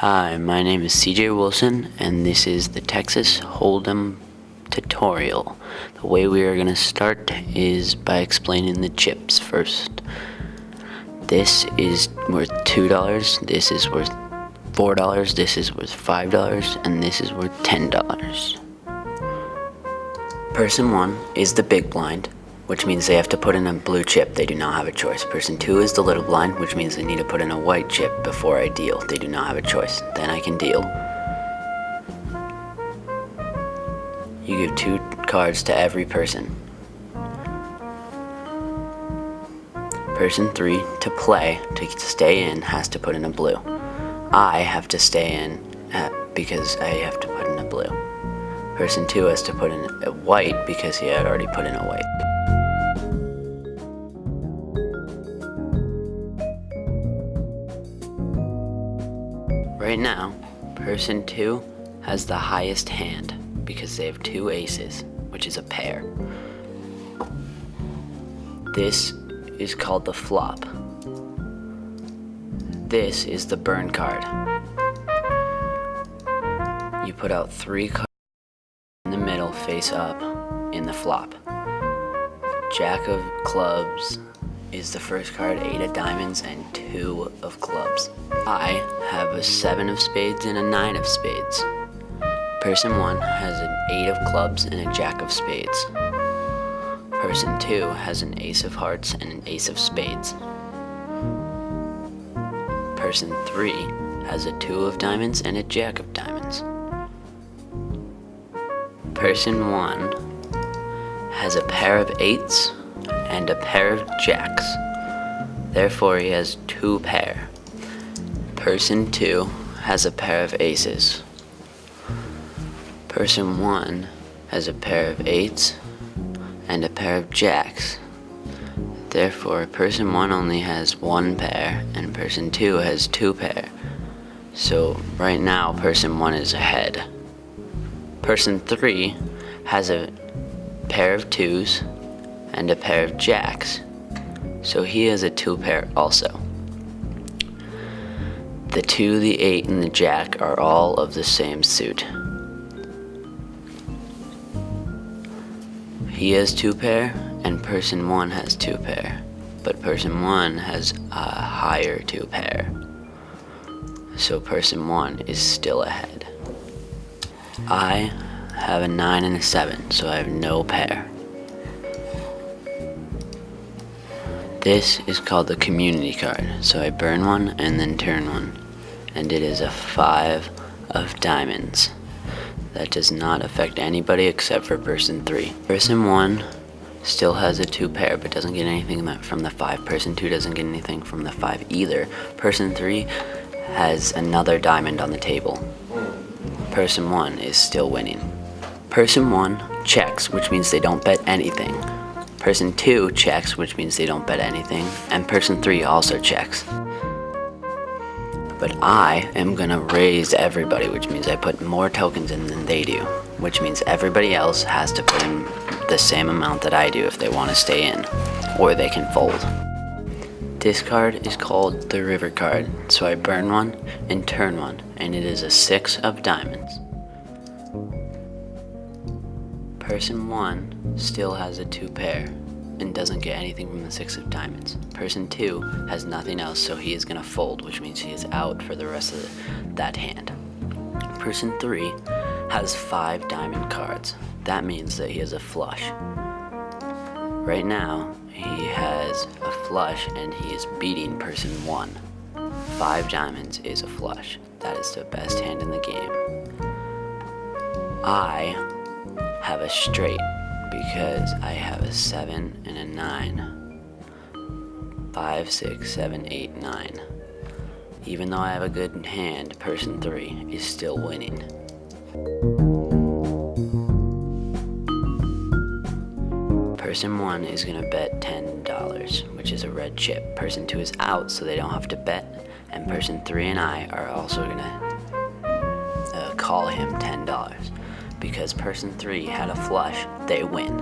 Hi, my name is CJ Wilson, and this is the Texas Hold'em tutorial. The way we are going to start is by explaining the chips first. This is worth $2, this is worth $4, this is worth $5, and this is worth $10. Person 1 is the big blind, which means they have to put in a blue chip. They do not have a choice. Person 2 is the little blind, which means they need to put in a white chip before I deal. They do not have a choice. Then I can deal. You give 2 cards to every person. Person 3, to play, to stay in, has to put in a blue. I have to stay in because I have to put in a blue. Person 2 has to put in a white because he had already put in a white. Right now, person 2 has the highest hand because they have 2 aces, which is a pair. This is called the flop. This is the burn card. You put out 3 cards in the middle face up in the flop. Jack of clubs is the first card, 8 of diamonds, and 2 of clubs. I have a 7 of spades and a 9 of spades. Person 1 has an 8 of clubs and a jack of spades. Person 2 has an ace of hearts and an ace of spades. Person 3 has a 2 of diamonds and a jack of diamonds. Person 1 has a pair of 8s and a pair of jacks. Therefore, he has 2 pair. Person 2 has a pair of aces. Person 1 has a pair of 8s and a pair of jacks. Therefore, person 1 only has 1 pair and person 2 has 2 pair. So right now, person 1 is ahead. Person 3 has a pair of 2s and a pair of jacks, so he has a 2 pair also. The 2, the 8, and the jack are all of the same suit. He has 2 pair and person 1 has 2 pair, but person 1 has a higher 2 pair, so person 1 is still ahead. I have a 9 and a 7, so I have no pair. This is called the community card, so I burn 1 and then turn 1, and it is a 5 of diamonds. That does not affect anybody except for person 3. Person 1 still has a 2 pair but doesn't get anything from the 5. Person 2 doesn't get anything from the 5 either. Person 3 has another diamond on the table. Person 1 is still winning. Person 1 checks, which means they don't bet anything. Person 2 checks, which means they don't bet anything, and person 3 also checks. But I am gonna raise everybody, which means I put more tokens in than they do, which means everybody else has to put in the same amount that I do if they want to stay in, or they can fold. This card is called the river card, so I burn 1 and turn 1, and it is a 6 of diamonds. Person 1 still has a 2 pair and doesn't get anything from the 6 of diamonds. Person 2 has nothing else, so he is going to fold, which means he is out for the rest of that hand. Person 3 has 5 diamond cards. That means that he has a flush. Right now, he has a flush and he is beating person 1. 5 diamonds is a flush. That is the best hand in the game. I have a straight because I have a 7 and a 9. 5, 6, 7, 8, 9. Even though I have a good hand, person 3 is still winning. Person 1 is gonna bet $10, which is a red chip. Person 2 is out, so they don't have to bet, and person 3 and I are also gonna call him $10. Because person 3 had a flush, they win.